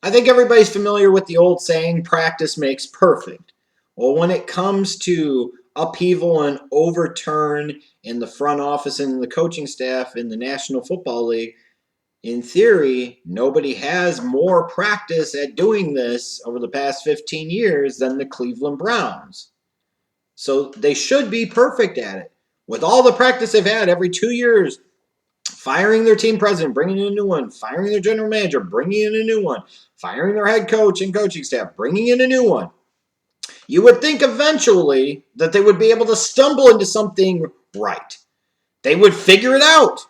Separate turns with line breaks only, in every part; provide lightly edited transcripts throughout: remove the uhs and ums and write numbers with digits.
I think everybody's familiar with the old saying, practice makes perfect. Well, when it comes to upheaval and overturn in the front office and the coaching staff in the National Football League, in theory, nobody has more practice at doing this over the past 15 years than the Cleveland Browns. So they should be perfect at it. With all the practice they've had every 2 years, firing their team president, bringing in a new one, firing their general manager, bringing in a new one, firing their head coach and coaching staff, bringing in a new one. You would think eventually that they would be able to stumble into something right. They would figure it out.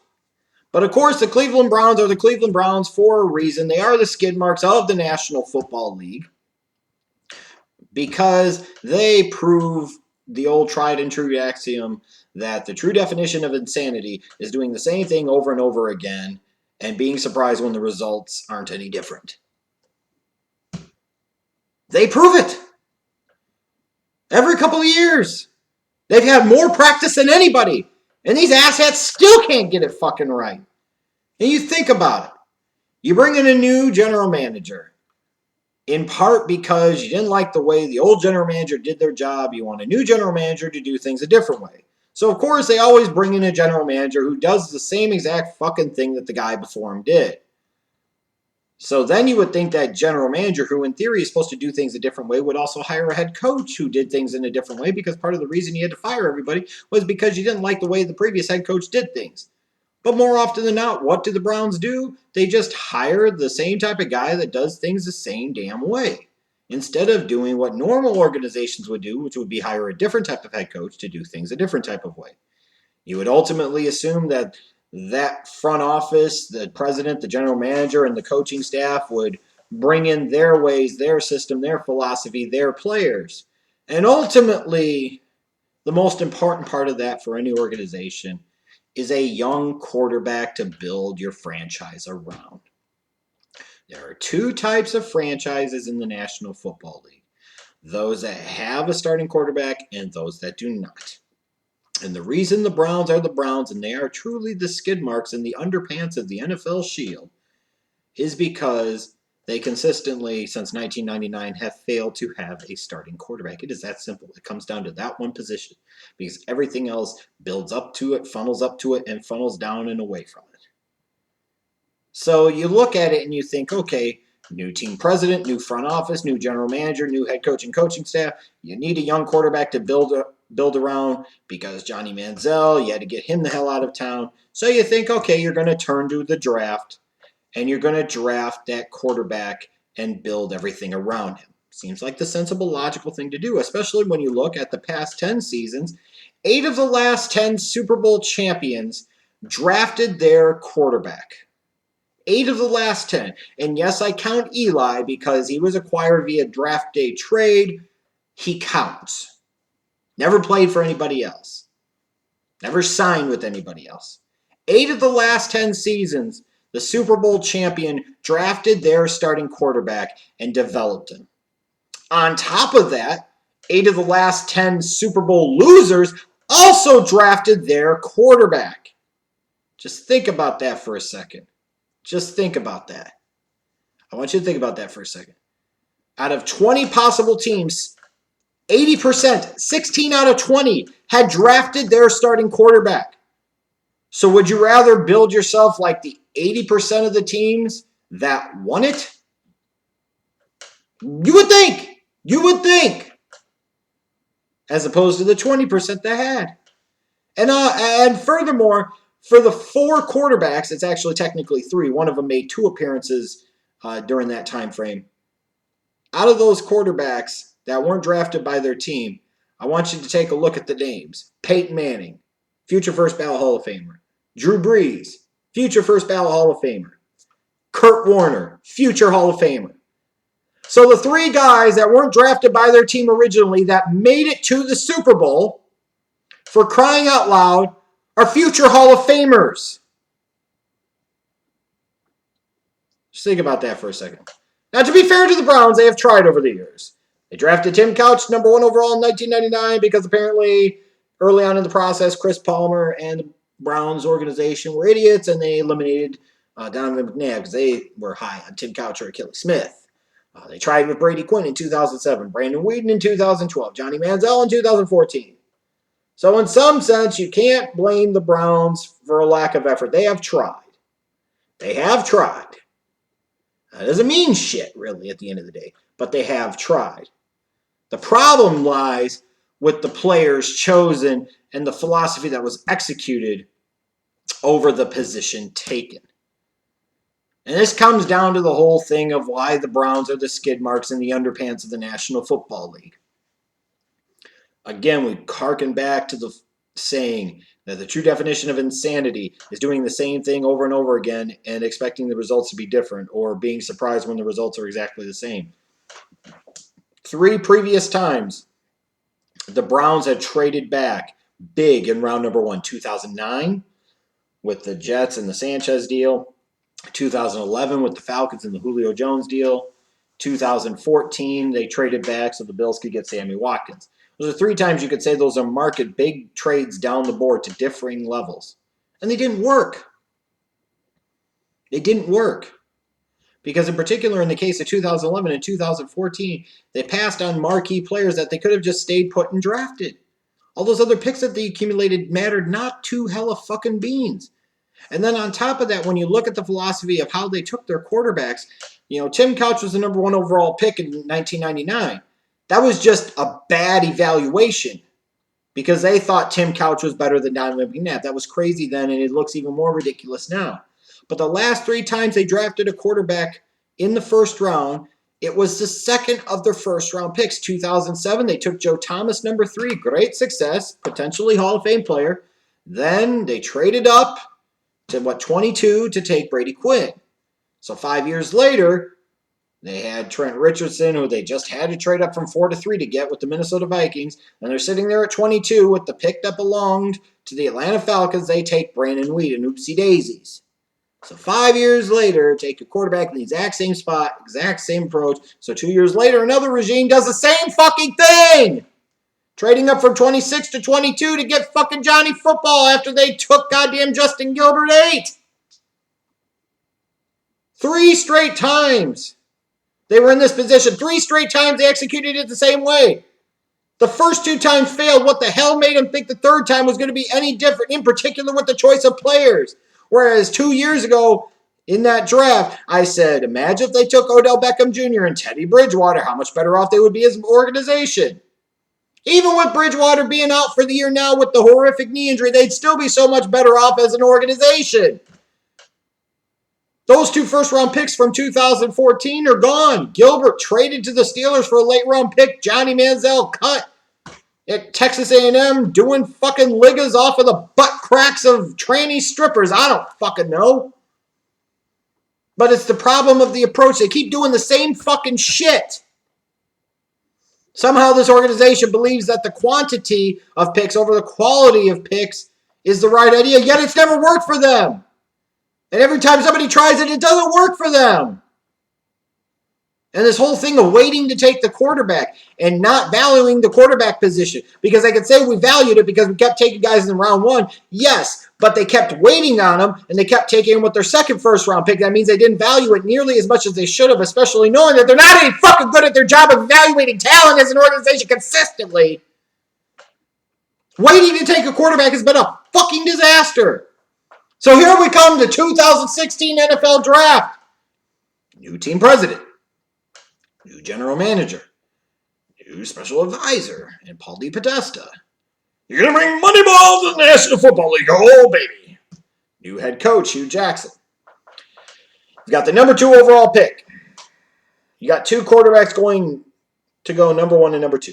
But of course, the Cleveland Browns are the Cleveland Browns for a reason. They are the Skidmarks of the National Football League because they prove the old tried and true axiom that the true definition of insanity is doing the same thing over and over again and being surprised when the results aren't any different. They prove it. Every couple of years. They've had more practice than anybody. And these asshats still can't get it fucking right. And you think about it. You bring in a new general manager. In part because you didn't like the way the old general manager did their job. You want a new general manager to do things a different way. So, of course, they always bring in a general manager who does the same exact fucking thing that the guy before him did. So then you would think that general manager, who in theory is supposed to do things a different way, would also hire a head coach who did things in a different way, because part of the reason you had to fire everybody was because you didn't like the way the previous head coach did things. But more often than not, what do the Browns do? They just hire the same type of guy that does things the same damn way, instead of doing what normal organizations would do, which would be hire a different type of head coach to do things a different type of way. You would ultimately assume that front office, the president, the general manager, and the coaching staff would bring in their ways, their system, their philosophy, their players. And ultimately, the most important part of that for any organization is a young quarterback to build your franchise around. There are two types of franchises in the National Football League. Those that have a starting quarterback and those that do not. And the reason the Browns are the Browns, and they are truly the skid marks in the underpants of the NFL Shield, is because they consistently, since 1999, have failed to have a starting quarterback. It is that simple. It comes down to that one position, because everything else builds up to it, funnels up to it, and funnels down and away from it. So you look at it and you think, okay, new team president, new front office, new general manager, new head coach and coaching staff. You need a young quarterback to build around, because Johnny Manziel, you had to get him the hell out of town. So you think, okay, you're going to turn to the draft, and you're going to draft that quarterback and build everything around him. Seems like the sensible, logical thing to do, especially when you look at the past 10 seasons. 8 of the last 10 Super Bowl champions drafted their quarterback. 8 of the last 10. And yes, I count Eli because he was acquired via draft day trade. He counts. Never played for anybody else. Never signed with anybody else. 8 of the last 10 seasons, the Super Bowl champion drafted their starting quarterback and developed him. On top of that, 8 of the last 10 Super Bowl losers also drafted their quarterback. Just think about that for a second. Just think about that. I want you to think about that for a second. Out of 20 possible teams, 80%, 16 out of 20, had drafted their starting quarterback. So would you rather build yourself like the 80% of the teams that won it? You would think. You would think. As opposed to the 20% that had. And furthermore, for the 4 quarterbacks, it's actually technically 3. One of them made 2 appearances during that time frame. Out of those quarterbacks that weren't drafted by their team, I want you to take a look at the names. Peyton Manning, future first ballot Hall of Famer. Drew Brees, future first ballot Hall of Famer. Kurt Warner, future Hall of Famer. So the 3 guys that weren't drafted by their team originally that made it to the Super Bowl, for crying out loud, are future Hall of Famers. Just think about that for a second. Now, to be fair to the Browns, they have tried over the years. They drafted Tim Couch, number 1 overall in 1999, because apparently early on in the process, Chris Palmer and the Browns organization were idiots, and they eliminated Donovan McNabb because they were high on Tim Couch or Achilles Smith. They tried with Brady Quinn in 2007, Brandon Weeden in 2012, Johnny Manziel in 2014. So in some sense, you can't blame the Browns for a lack of effort. They have tried. They have tried. That doesn't mean shit, really, at the end of the day. But they have tried. The problem lies with the players chosen and the philosophy that was executed over the position taken. And this comes down to the whole thing of why the Browns are the skid marks in the underpants of the National Football League. Again, we harken back to the saying that the true definition of insanity is doing the same thing over and over again and expecting the results to be different or being surprised when the results are exactly the same. 3 previous times, the Browns had traded back big in round number 1, 2009 with the Jets and the Sanchez deal, 2011 with the Falcons and the Julio Jones deal, 2014 they traded back so the Bills could get Sammy Watkins. Those are 3 times you could say those are market big trades down the board to differing levels. And they didn't work. They didn't work. Because in particular, in the case of 2011 and 2014, they passed on marquee players that they could have just stayed put and drafted. All those other picks that they accumulated mattered not two hella fucking beans. And then on top of that, when you look at the philosophy of how they took their quarterbacks, Tim Couch was the number 1 overall pick in 1999. That was just a bad evaluation because they thought Tim Couch was better than Donovan McNabb. That was crazy then, and it looks even more ridiculous now. But the last 3 times they drafted a quarterback in the first round, it was the second of their first-round picks. 2007, they took Joe Thomas, number 3. Great success, potentially Hall of Fame player. Then they traded up to, 22 to take Brady Quinn. So 5 years later, they had Trent Richardson, who they just had to trade up from 4 to 3 to get with the Minnesota Vikings. And they're sitting there at 22 with the pick that belonged to the Atlanta Falcons. They take Brandon Weeden, oopsie daisies. So 5 years later, take a quarterback in the exact same spot, exact same approach. So 2 years later, another regime does the same fucking thing. Trading up from 26 to 22 to get fucking Johnny Football after they took goddamn Justin Gilbert 8. 3 straight times they were in this position. 3 straight times they executed it the same way. The first 2 times failed. What the hell made them think the third time was going to be any different, in particular with the choice of players? Whereas 2 years ago in that draft, I said, imagine if they took Odell Beckham Jr. and Teddy Bridgewater, how much better off they would be as an organization. Even with Bridgewater being out for the year now with the horrific knee injury, they'd still be so much better off as an organization. Those 2 first-round picks from 2014 are gone. Gilbert traded to the Steelers for a late-round pick. Johnny Manziel cut at Texas A&M doing fucking ligas off of the butt cracks of tranny strippers. I don't fucking know. But it's the problem of the approach. They keep doing the same fucking shit. Somehow this organization believes that the quantity of picks over the quality of picks is the right idea, yet it's never worked for them. And every time somebody tries it, it doesn't work for them. And this whole thing of waiting to take the quarterback and not valuing the quarterback position. Because I could say we valued it because we kept taking guys in round 1. Yes, but they kept waiting on them and they kept taking them with their second first-round pick. That means they didn't value it nearly as much as they should have, especially knowing that they're not any fucking good at their job of evaluating talent as an organization consistently. Waiting to take a quarterback has been a fucking disaster. So here we come to 2016 NFL Draft. New team president. New general manager. New special advisor. And Paul DePodesta. You're going to bring money balls to the National Football League. Oh, baby. New head coach, Hugh Jackson. You've got the number 2 overall pick. You got 2 quarterbacks going to go number 1 and number 2.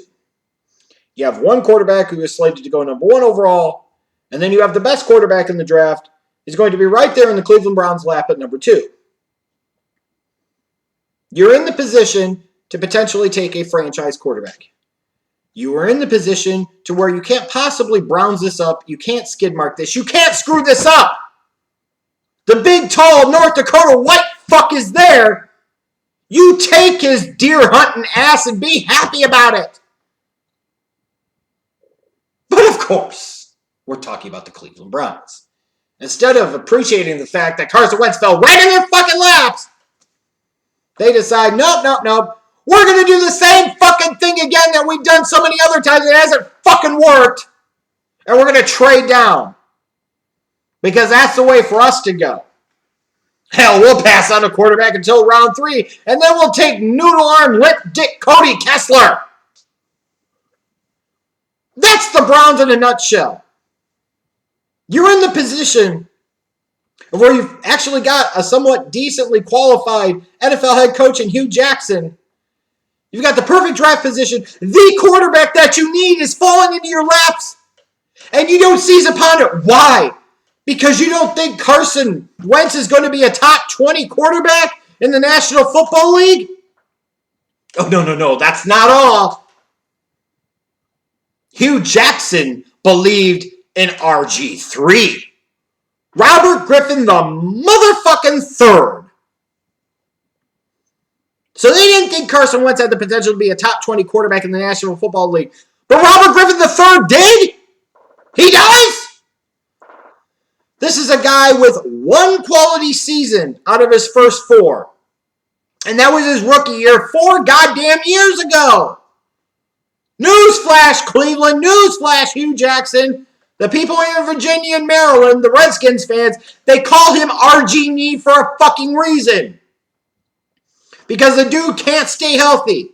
You have 1 quarterback who is slated to go number 1 overall. And then you have the best quarterback in the draft. He's going to be right there in the Cleveland Browns' lap at number 2. You're in the position to potentially take a franchise quarterback. You are in the position to where you can't possibly Browns this up. You can't skidmark this. You can't screw this up. The big, tall North Dakota white fuck is there. You take his deer hunting ass and be happy about it. But of course, we're talking about the Cleveland Browns. Instead of appreciating the fact that Carson Wentz fell right in their fucking laps, They decide, nope. We're going to do the same fucking thing again that we've done so many other times. It hasn't fucking worked. And we're going to trade down. Because that's the way for us to go. Hell, we'll pass on a quarterback until round 3. And then we'll take noodle arm lip dick Cody Kessler. That's the Browns in a nutshell. You're in the position where you've actually got a somewhat decently qualified NFL head coach in Hugh Jackson. You've got the perfect draft position. The quarterback that you need is falling into your laps. And you don't seize upon it. Why? Because you don't think Carson Wentz is going to be a top 20 quarterback in the National Football League? Oh, no. That's not all. Hugh Jackson believed in RG3. Robert Griffin the motherfucking third. So they didn't think Carson Wentz had the potential to be a top 20 quarterback in the National Football League. But Robert Griffin the third did? He does? This is a guy with one quality season out of his first 4. And that was his rookie year 4 goddamn years ago. Newsflash, Cleveland. Newsflash, Hugh Jackson. The people in Virginia and Maryland, the Redskins fans, they call him RGIII for a fucking reason. Because the dude can't stay healthy.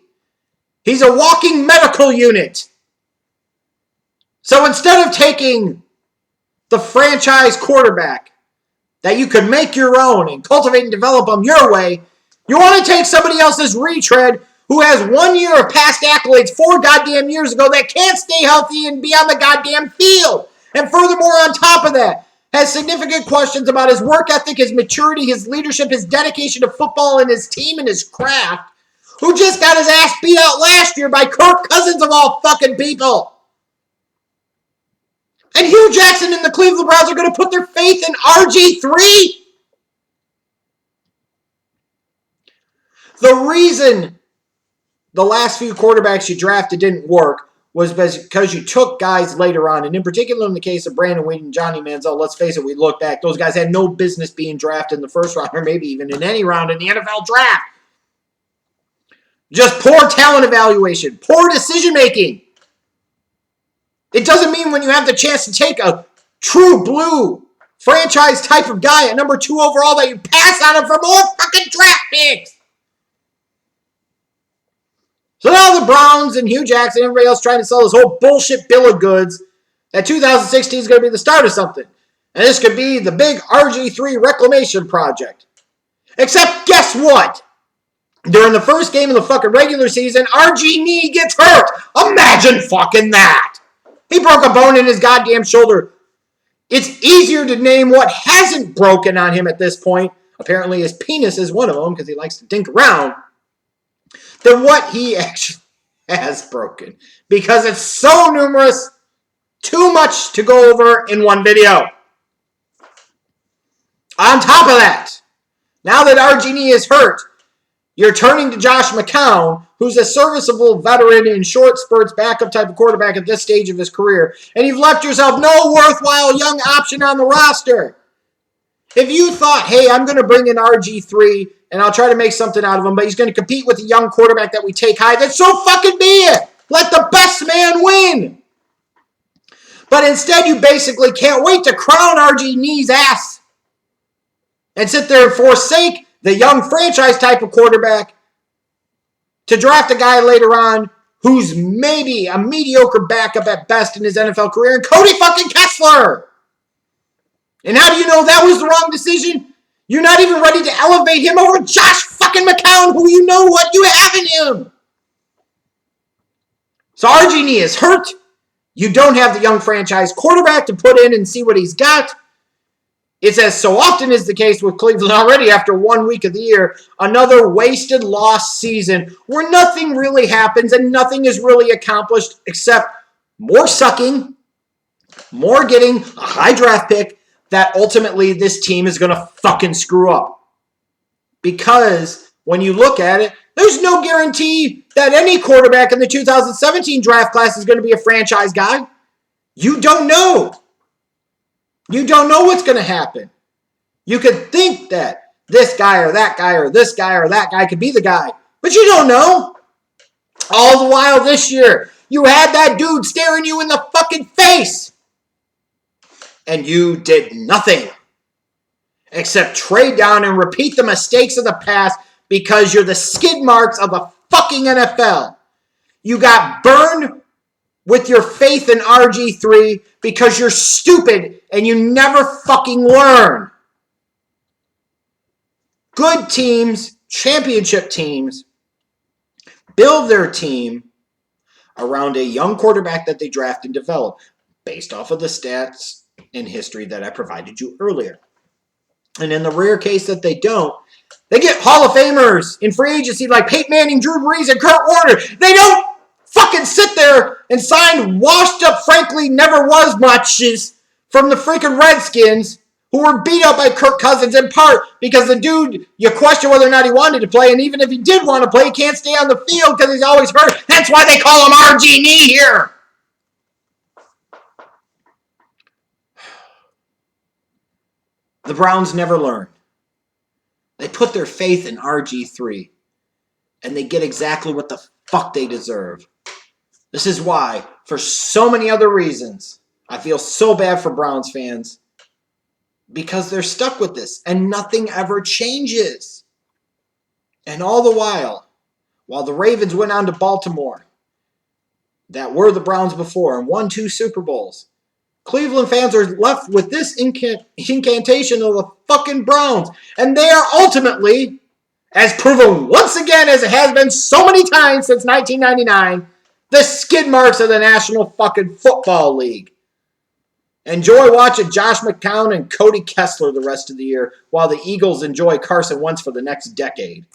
He's a walking medical unit. So instead of taking the franchise quarterback that you could make your own and cultivate and develop them your way, you want to take somebody else's retread who has 1 year of past accolades 4 goddamn years ago that can't stay healthy and be on the goddamn field. And furthermore, on top of that, has significant questions about his work ethic, his maturity, his leadership, his dedication to football and his team and his craft, who just got his ass beat out last year by Kirk Cousins of all fucking people. And Hugh Jackson and the Cleveland Browns are going to put their faith in RG3? The reason the last few quarterbacks you drafted didn't work was because you took guys later on, and in particular in the case of Brandon Wheat and Johnny Manziel, let's face it, we look back, those guys had no business being drafted in the first round or maybe even in any round in the NFL draft. Just poor talent evaluation, poor decision making. It doesn't mean when you have the chance to take a true blue franchise type of guy at number 2 overall that you pass on him for more fucking draft picks. So now the Browns and Hugh Jackson, everybody else trying to sell this whole bullshit bill of goods that 2016 is going to be the start of something. And this could be the big RG3 reclamation project. Except guess what? During the first game of the fucking regular season, RG3 gets hurt. Imagine fucking that. He broke a bone in his goddamn shoulder. It's easier to name what hasn't broken on him at this point. Apparently his penis is one of them because he likes to dink around. Than what he actually has broken. Because it's so numerous, too much to go over in one video. On top of that, now that RG3 is hurt, you're turning to Josh McCown, who's a serviceable veteran in short spurts backup type of quarterback at this stage of his career, and you've left yourself no worthwhile young option on the roster. If you thought, hey, I'm going to bring in RG3 and I'll try to make something out of him, but he's going to compete with the young quarterback that we take high, then so fucking be it. Let the best man win. But instead, you basically can't wait to crown RG3's ass and sit there and forsake the young franchise type of quarterback to draft a guy later on who's maybe a mediocre backup at best in his NFL career, and Cody fucking Kessler. And how do you know that was the wrong decision? You're not even ready to elevate him over Josh fucking McCown, who you know what you have in him. So RG3 is hurt. You don't have the young franchise quarterback to put in and see what he's got. It's as so often is the case with Cleveland already after 1 week of the year, another wasted, lost season where nothing really happens and nothing is really accomplished except more sucking, more getting a high draft pick that ultimately this team is going to fucking screw up. Because when you look at it, there's no guarantee that any quarterback in the 2017 draft class is going to be a franchise guy. You don't know. You don't know what's going to happen. You could think that this guy or that guy or this guy or that guy could be the guy. But you don't know. All the while this year, you had that dude staring you in the fucking face. And you did nothing except trade down and repeat the mistakes of the past because you're the skid marks of the fucking NFL. You got burned with your faith in RG3 because you're stupid and you never fucking learn. Good teams, championship teams, build their team around a young quarterback that they draft and develop based off of the stats and history that I provided you earlier. And in the rare case that they don't, they get Hall of Famers in free agency like Peyton Manning, Drew Brees, and Kurt Warner. They don't fucking sit there and sign washed up, frankly, never was muches from the freaking Redskins who were beat up by Kirk Cousins in part because the dude, you question whether or not he wanted to play, and even if he did want to play, he can't stay on the field because he's always hurt. That's why they call him RG&E here. The Browns never learn. They put their faith in RG3, and they get exactly what the fuck they deserve. This is why, for so many other reasons, I feel so bad for Browns fans. Because they're stuck with this, and nothing ever changes. And all the while the Ravens went on to Baltimore, that were the Browns before, and won 2 Super Bowls, Cleveland fans are left with this incantation of the fucking Browns. And they are ultimately, as proven once again as it has been so many times since 1999, the skid marks of the National fucking Football League. Enjoy watching Josh McCown and Cody Kessler the rest of the year while the Eagles enjoy Carson Wentz for the next decade.